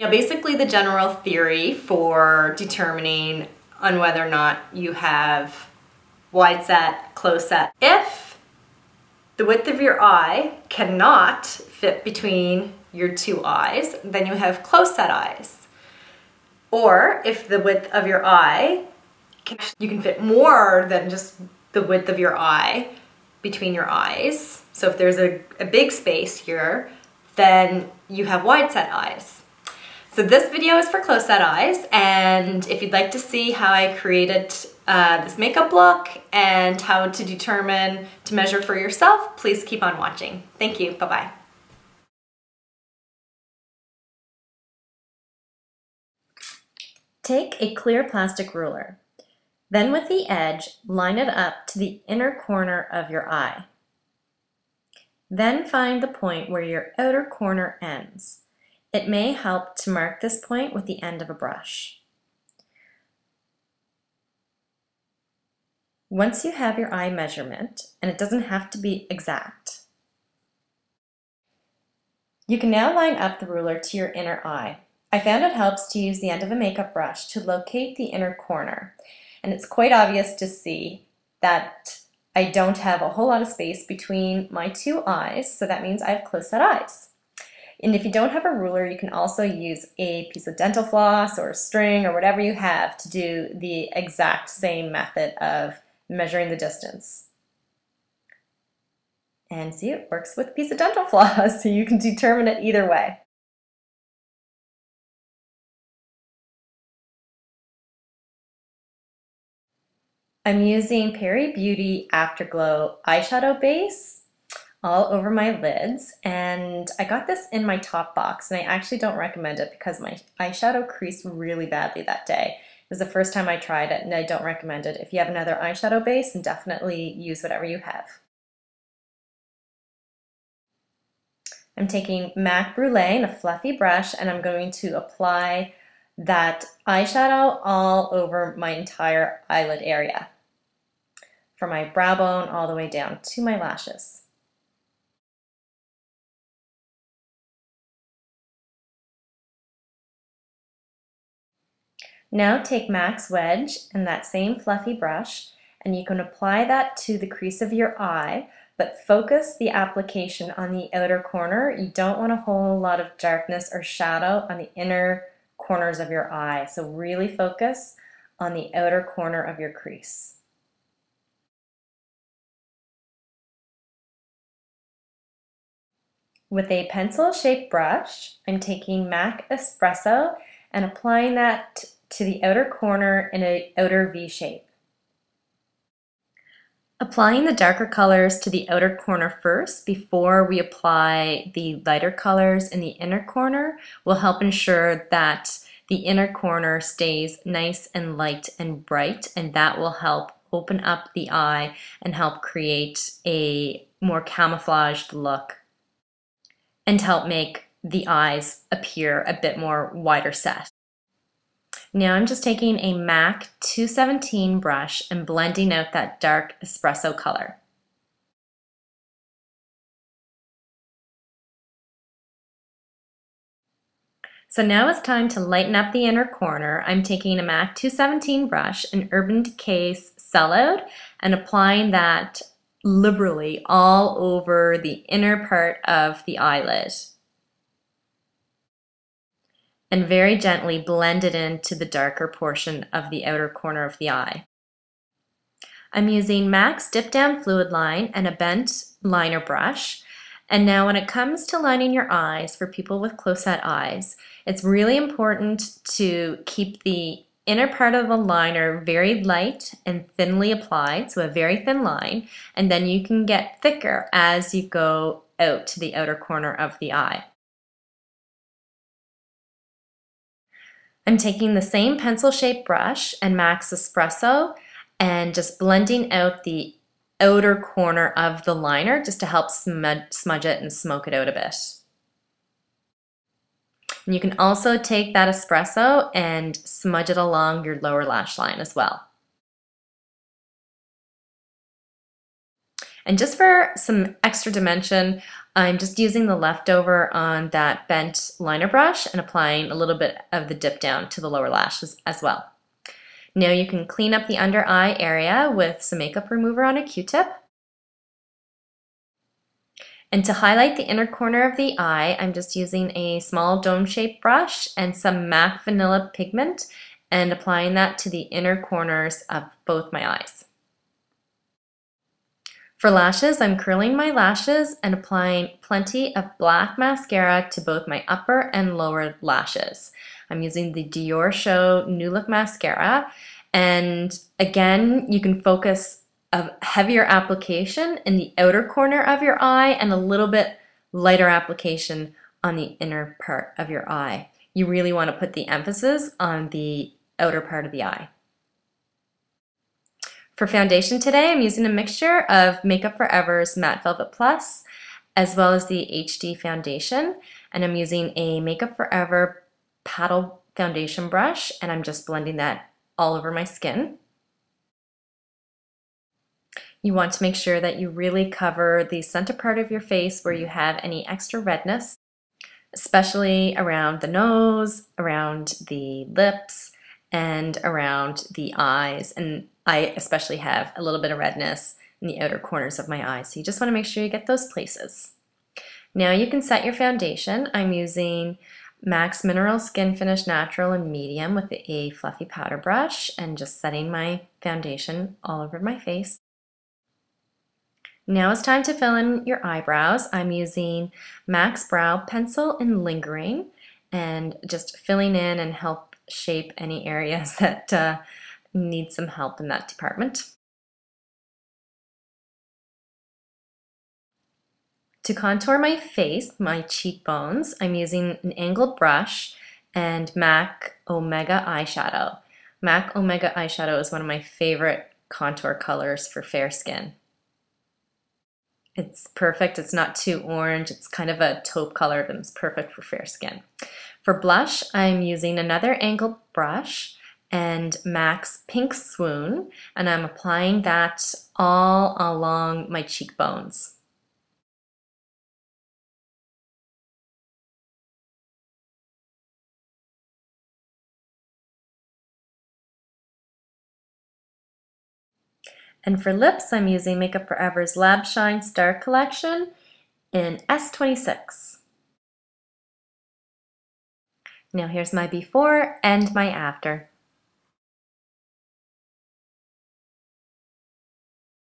Basically the general theory for determining on whether or not you have wide set, close set. If the width of your eye cannot fit between your two eyes, then you have close set eyes. Or if the width of your eye, you can fit more than just the width of your eye between your eyes. So if there's a big space here, then you have wide set eyes. So this video is for close set eyes, and if you'd like to see how I created this makeup look and how to determine to measure for yourself, please keep on watching. Thank you, bye-bye. Take a clear plastic ruler. Then with the edge, line it up to the inner corner of your eye. Then find the point where your outer corner ends. It may help to mark this point with the end of a brush. Once you have your eye measurement, and it doesn't have to be exact, you can now line up the ruler to your inner eye. I found it helps to use the end of a makeup brush to locate the inner corner. And it's quite obvious to see that I don't have a whole lot of space between my two eyes, so that means I have close set eyes. And if you don't have a ruler, you can also use a piece of dental floss or a string or whatever you have to do the exact same method of measuring the distance. And see, it works with a piece of dental floss, so you can determine it either way. I'm using Perry Beauty Afterglow eyeshadow base all over my lids, and I got this in my top box, and I actually don't recommend it because my eyeshadow creased really badly that day. It was the first time I tried it, and I don't recommend it. If you have another eyeshadow base, then definitely use whatever you have. I'm taking MAC Brulee in a fluffy brush, and I'm going to apply that eyeshadow all over my entire eyelid area, from my brow bone all the way down to my lashes. Now take MAC's Wedge and that same fluffy brush, and you can apply that to the crease of your eye, but focus the application on the outer corner. You don't want a whole lot of darkness or shadow on the inner corners of your eye, so really focus on the outer corner of your crease. With a pencil-shaped brush, I'm taking MAC Espresso and applying that to the outer corner in an outer V shape. Applying the darker colors to the outer corner first before we apply the lighter colors in the inner corner will help ensure that the inner corner stays nice and light and bright, and that will help open up the eye and help create a more camouflaged look and help make the eyes appear a bit more wider set. Now I'm just taking a MAC 217 brush and blending out that dark espresso color. So now it's time to lighten up the inner corner. I'm taking a MAC 217 brush and Urban Decay's Sellout and applying that liberally all over the inner part of the eyelid, and very gently blend it into the darker portion of the outer corner of the eye. I'm using MAC's Dip Down Fluid Line and a bent liner brush. And now when it comes to lining your eyes for people with close set eyes, it's really important to keep the inner part of the liner very light and thinly applied, so a very thin line, and then you can get thicker as you go out to the outer corner of the eye. I'm taking the same pencil-shaped brush and MAC's Espresso and just blending out the outer corner of the liner just to help smudge it and smoke it out a bit. And you can also take that espresso and smudge it along your lower lash line as well. And just for some extra dimension, I'm just using the leftover on that bent liner brush and applying a little bit of the dip down to the lower lashes as well. Now you can clean up the under eye area with some makeup remover on a Q-tip. And to highlight the inner corner of the eye, I'm just using a small dome-shaped brush and some MAC Vanilla pigment and applying that to the inner corners of both my eyes. For lashes, I'm curling my lashes and applying plenty of black mascara to both my upper and lower lashes. I'm using the Dior Show New Look Mascara, and again, you can focus a heavier application in the outer corner of your eye and a little bit lighter application on the inner part of your eye. You really want to put the emphasis on the outer part of the eye. For foundation today, I'm using a mixture of Makeup Forever's Matte Velvet Plus as well as the HD foundation, and I'm using a Makeup Forever paddle foundation brush, and I'm just blending that all over my skin. You want to make sure that you really cover the center part of your face where you have any extra redness, especially around the nose, around the lips, and around the eyes. And I especially have a little bit of redness in the outer corners of my eyes. So you just want to make sure you get those places. Now you can set your foundation. I'm using MAC's Mineral Skin Finish Natural and Medium with a fluffy powder brush and just setting my foundation all over my face. Now it's time to fill in your eyebrows. I'm using MAC's Brow Pencil in Lingering and just filling in and help shape any areas that need some help in that department. To contour my face, my cheekbones, I'm using an angled brush and MAC Omega eyeshadow. MAC Omega eyeshadow is one of my favorite contour colors for fair skin. It's perfect. It's not too orange. It's kind of a taupe color, but it's perfect for fair skin. For blush, I'm using another angled brush and MAC's Pink Swoon, and I'm applying that all along my cheekbones. And for lips, I'm using Makeup Forever's Lab Shine Star Collection in S26. Now here's my before and my after.